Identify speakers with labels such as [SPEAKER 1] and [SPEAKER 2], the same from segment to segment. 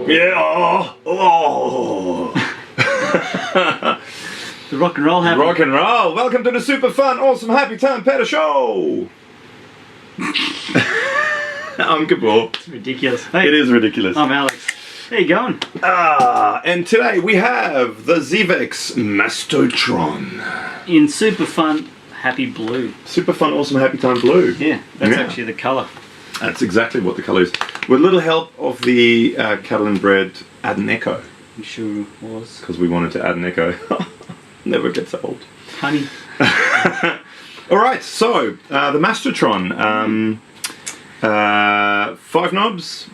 [SPEAKER 1] Yeah. Oh.
[SPEAKER 2] The rock and roll happened.
[SPEAKER 1] Rock and roll. Welcome to the super fun, awesome, happy time pedal show. I'm Gabor.
[SPEAKER 2] It's ridiculous. Hey,
[SPEAKER 1] it is ridiculous.
[SPEAKER 2] I'm Alex. How you going?
[SPEAKER 1] And today we have the ZVEX Mastotron.
[SPEAKER 2] In super fun, happy blue.
[SPEAKER 1] Super fun, awesome, happy time blue.
[SPEAKER 2] Yeah, that's actually the colour.
[SPEAKER 1] That's exactly what the colour is. With a little help of the Cattle and Bread Add an Echo.
[SPEAKER 2] You sure was.
[SPEAKER 1] Because we wanted to add an echo. Never gets old.
[SPEAKER 2] Honey.
[SPEAKER 1] Alright, so the Mastotron. 5 knobs.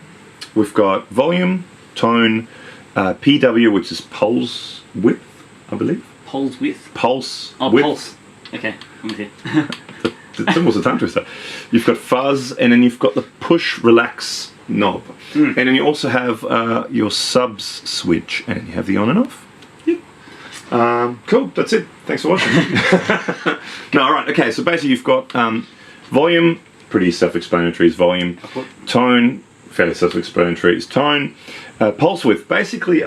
[SPEAKER 1] We've got volume, tone, PW, which is pulse width, I believe.
[SPEAKER 2] Pulse width?
[SPEAKER 1] Pulse
[SPEAKER 2] width.
[SPEAKER 1] Pulse.
[SPEAKER 2] Okay, I'm with you.
[SPEAKER 1] It's almost a tongue twister. You've got fuzz, and then you've got the push relax knob. And then you also have your subs switch, and then you have the on and off. Yep. Cool, that's it. Thanks for watching. No, alright, okay, so basically you've got volume, pretty self-explanatory is volume. Tone, fairly self-explanatory is tone. Pulse width, basically,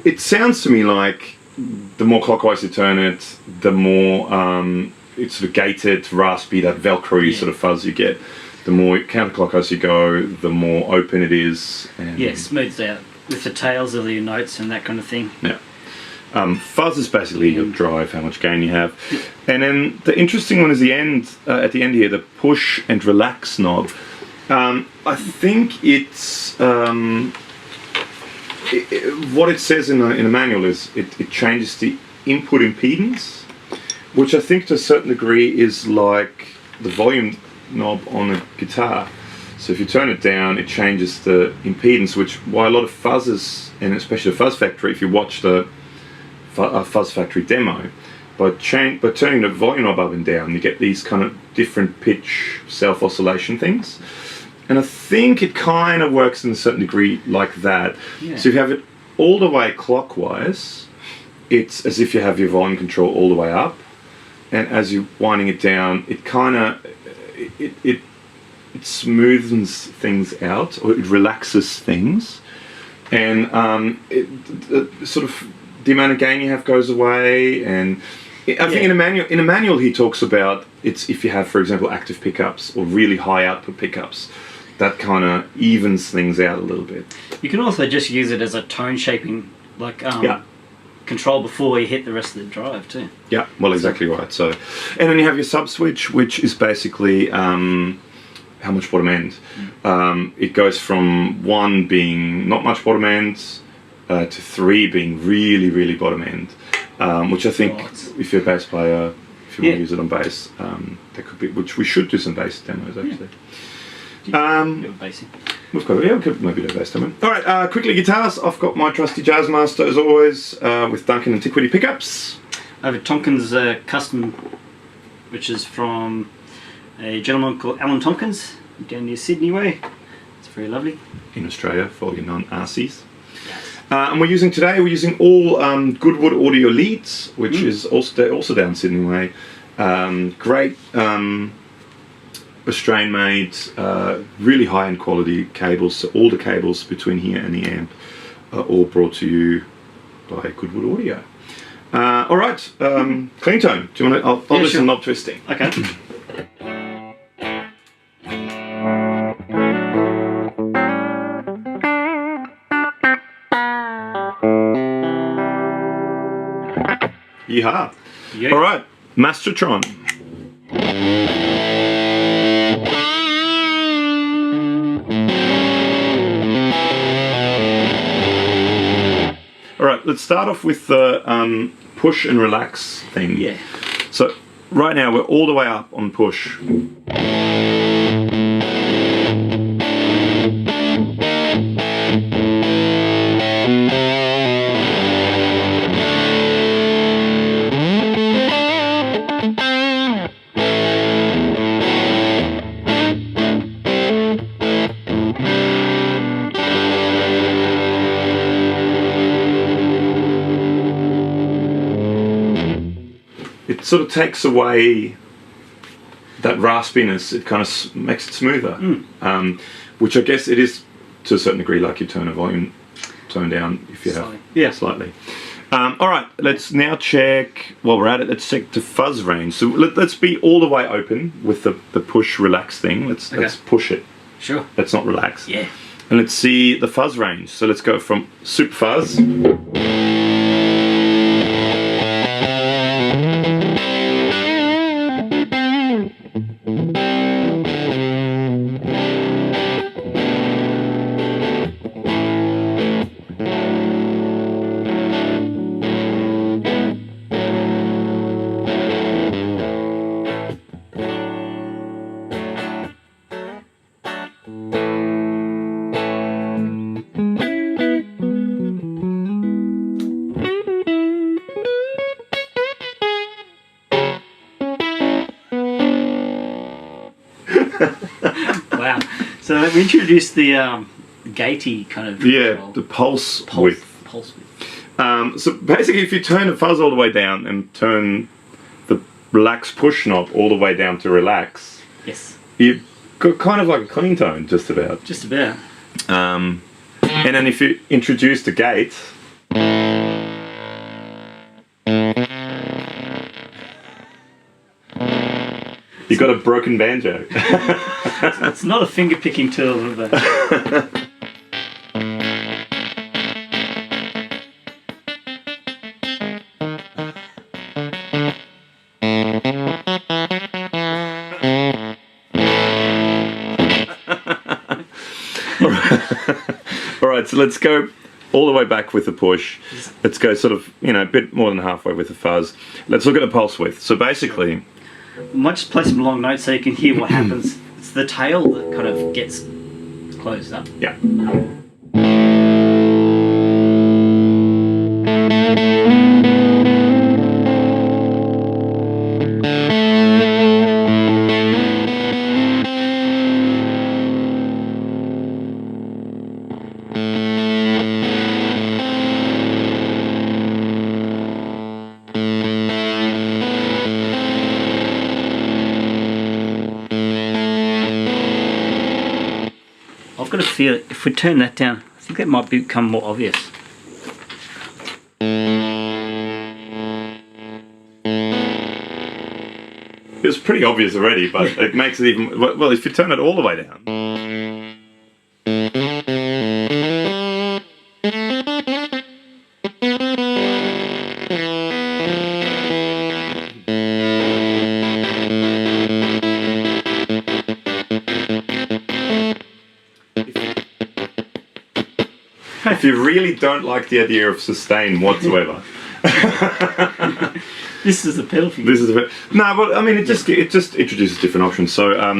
[SPEAKER 1] it sounds to me like the more clockwise you turn it, the more it's sort of gated, raspy, that velcro sort of fuzz you get. The more counterclockwise you go, the more open it is. And
[SPEAKER 2] yeah, smooths out with the tails of your notes and that kind of thing.
[SPEAKER 1] Yeah. Fuzz is basically your drive, how much gain you have. And then the interesting one is the end, at the end here, the push and relax knob. I think it's what it says in a manual is it changes the input impedance, which I think to a certain degree is like the volume knob on a guitar. So if you turn it down, it changes the impedance, which why a lot of fuzzers, and especially the Fuzz Factory, if you watch the Fuzz Factory demo, by turning the volume knob up and down, you get these kind of different pitch self-oscillation things. And I think it kind of works in a certain degree like that. Yeah. So if you have it all the way clockwise, it's as if you have your volume control all the way up, and as you're winding it down, it kind of it smoothens things out, or it relaxes things, and sort of the amount of gain you have goes away. And I think in a manual he talks about it's if you have, for example, active pickups or really high output pickups, that kind of evens things out a little bit. You
[SPEAKER 2] can also just use it as a tone shaping, like control before you hit the rest of the drive too.
[SPEAKER 1] Yeah, well, exactly right. So, and then you have your sub switch, which is basically how much bottom end. It goes from 1 being not much bottom end to 3 being really, really bottom end, which I think if you're a bass player, if you want to use it on bass, that could be. Which we should do some bass demos actually.
[SPEAKER 2] We've got
[SPEAKER 1] we could maybe do a bass demo. All right, quickly guitars. I've got my trusty Jazzmaster as always with Duncan Antiquity pickups.
[SPEAKER 2] I have a Tompkins custom, which is from a gentleman called Alan Tompkins down near Sydney way. It's very lovely. In Australia for all your non-RCs. And we're using all Goodwood Audio leads, which is also down Sydney way. Great Australian made, really high end quality cables. So all the cables between here and the amp are all brought to you by Goodwood Audio. All right, clean tone. Do you want to? I'll do some knob twisting. Okay.
[SPEAKER 1] Yeehaw. Yep. All right, Mastotron. All right, let's start off with the push and relax thing.
[SPEAKER 2] Yeah.
[SPEAKER 1] So right now we're all the way up on push. It sort of takes away that raspiness. It kind of makes it smoother, which I guess it is to a certain degree, like you turn a volume tone down if you
[SPEAKER 2] Slightly.
[SPEAKER 1] have.
[SPEAKER 2] Yeah.
[SPEAKER 1] Slightly. All right, let's now check, while we're at it, let's check the fuzz range. So let's be all the way open with the push relax thing. Let's push it.
[SPEAKER 2] Sure.
[SPEAKER 1] Let's not relax.
[SPEAKER 2] Yeah.
[SPEAKER 1] And let's see the fuzz range. So let's go from super fuzz.
[SPEAKER 2] Wow. So we introduced the gatey kind of control.
[SPEAKER 1] The pulse width.
[SPEAKER 2] Pulse width.
[SPEAKER 1] So basically, if you turn the fuzz all the way down and turn the relax push knob all the way down to relax,
[SPEAKER 2] Yes.
[SPEAKER 1] you've got kind of like a clean tone, just about.
[SPEAKER 2] Just about.
[SPEAKER 1] And then if you introduce the gate, you've got a broken banjo.
[SPEAKER 2] It's not a finger picking tool, but
[SPEAKER 1] All right, so let's go all the way back with the push. Let's go sort of, a bit more than halfway with the fuzz. Let's look at the pulse width. So basically,
[SPEAKER 2] might just play some long notes so you can hear what happens. It's the tail that kind of gets closed up.
[SPEAKER 1] yeah.
[SPEAKER 2] I've got a feel if we turn that down, I think that might become more obvious.
[SPEAKER 1] It's pretty obvious already, but it makes it even... Well, if you turn it all the way down... If you really don't like the idea of sustain whatsoever...
[SPEAKER 2] This is a pedal for you.
[SPEAKER 1] This is a bit... No, but I mean, it just introduces different options. So I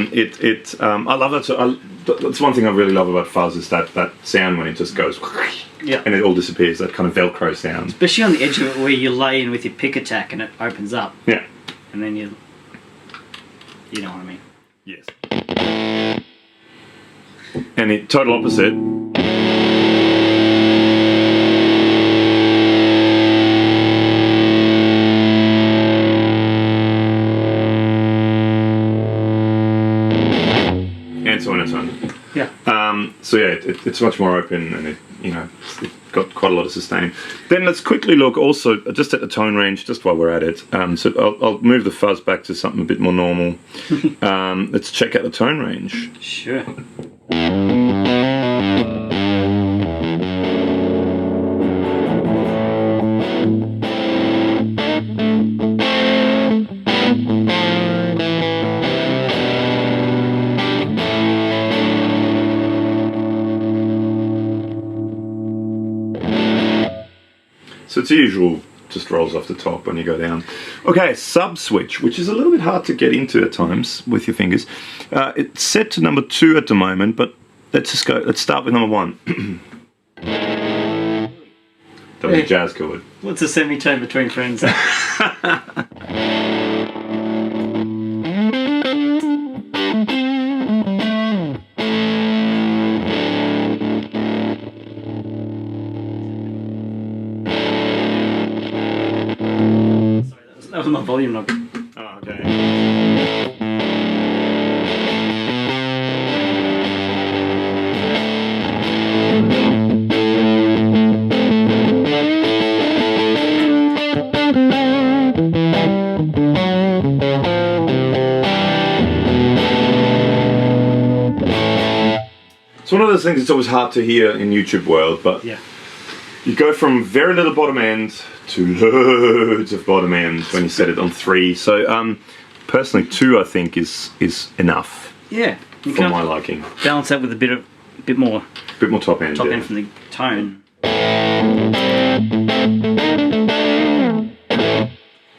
[SPEAKER 1] love that. So that's one thing I really love about fuzz is that sound when it just goes,
[SPEAKER 2] Yeah.
[SPEAKER 1] and it all disappears. That kind of Velcro sound.
[SPEAKER 2] Especially on the edge of it where you lay in with your pick attack and it opens up.
[SPEAKER 1] Yeah.
[SPEAKER 2] And then you know what I mean.
[SPEAKER 1] Yes. And the total opposite. And so on and so on.
[SPEAKER 2] Yeah.
[SPEAKER 1] So yeah, it's much more open, and it's got quite a lot of sustain. Then let's quickly look also just at the tone range, just while we're at it. So I'll move the fuzz back to something a bit more normal. Let's check out the tone range.
[SPEAKER 2] Sure.
[SPEAKER 1] So it's the usual, just rolls off the top when you go down. Okay, sub switch, which is a little bit hard to get into at times with your fingers. It's set to number 2 at the moment, but let's just go. Let's start with number 1. That was a jazz chord.
[SPEAKER 2] What's a semitone between friends? That was my volume knob.
[SPEAKER 1] Oh, okay. those things that's always hard to hear in YouTube world, but
[SPEAKER 2] Yeah.
[SPEAKER 1] you go from very little bottom end to loads of bottom end when you set it on 3. So personally 2 I think is enough
[SPEAKER 2] Yeah. You
[SPEAKER 1] for
[SPEAKER 2] can
[SPEAKER 1] my liking.
[SPEAKER 2] balance that with a bit more
[SPEAKER 1] Bit more top end.
[SPEAKER 2] top
[SPEAKER 1] yeah.
[SPEAKER 2] end from the tone.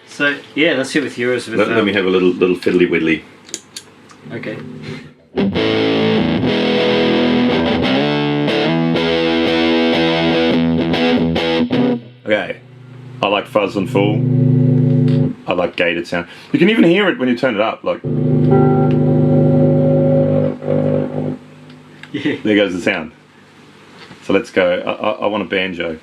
[SPEAKER 2] So yeah, let's see with yours. With,
[SPEAKER 1] Let me have a little fiddly widdly.
[SPEAKER 2] Okay.
[SPEAKER 1] Okay, I like fuzz on full. I like gated sound. You can even hear it when you turn it up. Like,
[SPEAKER 2] Yeah.
[SPEAKER 1] there goes the sound. So let's go. I want a banjo.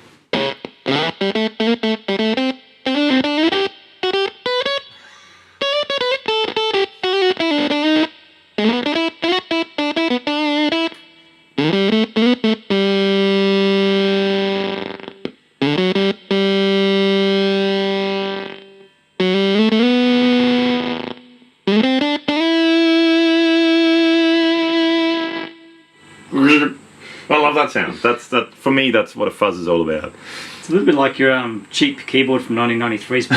[SPEAKER 1] I love that sound. That for me. That's what a fuzz is all about.
[SPEAKER 2] It's a little bit like your cheap keyboard from 1993's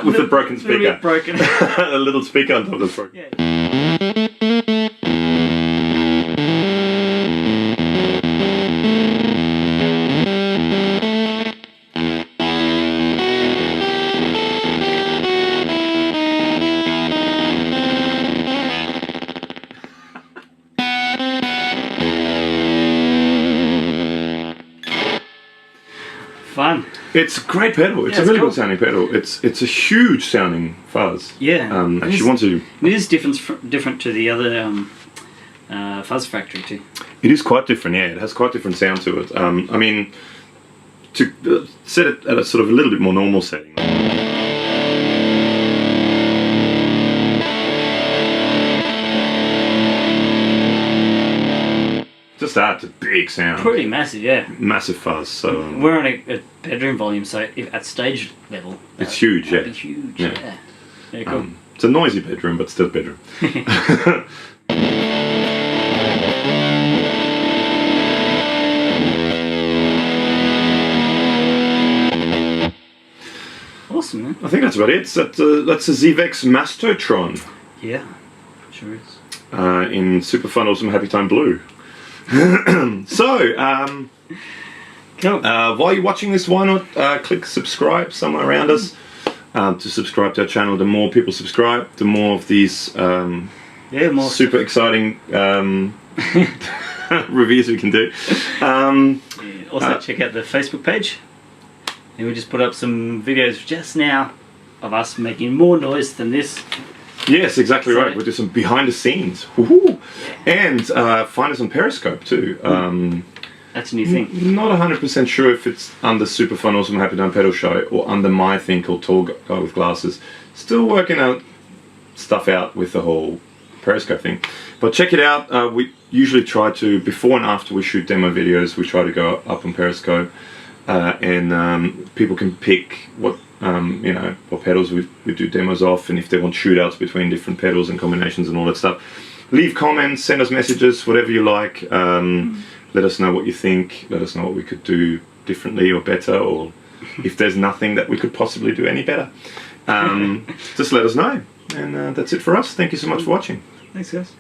[SPEAKER 1] With the broken
[SPEAKER 2] little
[SPEAKER 1] speaker.
[SPEAKER 2] bit broken.
[SPEAKER 1] A little speaker on top of the front.
[SPEAKER 2] Yeah. Fun.
[SPEAKER 1] It's a great pedal. It's
[SPEAKER 2] Yeah,
[SPEAKER 1] a
[SPEAKER 2] it's
[SPEAKER 1] really
[SPEAKER 2] cool.
[SPEAKER 1] good sounding pedal. It's a huge sounding fuzz.
[SPEAKER 2] Yeah.
[SPEAKER 1] If you want to,
[SPEAKER 2] It is different to the other Fuzz Factory too.
[SPEAKER 1] it is quite different. Yeah, it has quite different sound to it. I mean, to set it at a sort of a little bit more normal setting. Just that, it's a big sound.
[SPEAKER 2] Pretty massive, yeah.
[SPEAKER 1] Massive fuzz. So
[SPEAKER 2] We're on a bedroom volume, so if at stage level,
[SPEAKER 1] it's huge.
[SPEAKER 2] that'd
[SPEAKER 1] Yeah.
[SPEAKER 2] be huge.
[SPEAKER 1] Yeah.
[SPEAKER 2] Yeah. Yeah, cool.
[SPEAKER 1] It's a noisy bedroom, but still a bedroom.
[SPEAKER 2] Awesome, man.
[SPEAKER 1] I think that's about it. That's a ZVEX Mastotron
[SPEAKER 2] Yeah, sure is.
[SPEAKER 1] in Super Fun Awesome Happy Time Blue. So,
[SPEAKER 2] Cool.
[SPEAKER 1] while you're watching this, why not click subscribe somewhere around us to subscribe to our channel. The more people subscribe, the more of these
[SPEAKER 2] yeah, more
[SPEAKER 1] super exciting reviews we can do.
[SPEAKER 2] Yeah, also, check out the Facebook page. And we just put up some videos just now of us making more noise than this.
[SPEAKER 1] Yes, exactly
[SPEAKER 2] So-
[SPEAKER 1] right. We'll do some behind the scenes. Woohoo! And find us on Periscope too.
[SPEAKER 2] That's a new thing.
[SPEAKER 1] Not 100% sure if it's under Super Fun Awesome Happy Time Pedal Show or under my thing called Tall Guy with Glasses. Still working out stuff out with the whole Periscope thing. But check it out. We usually try to, before and after we shoot demo videos, we try to go up on Periscope. And people can pick what what pedals we do demos off, and if they want shootouts between different pedals and combinations and all that stuff. Leave comments, send us messages, whatever you like. Let us know what you think. Let us know what we could do differently or better, or if there's nothing that we could possibly do any better. Just let us know. And that's it for us. Thank you so much for watching.
[SPEAKER 2] Thanks, guys.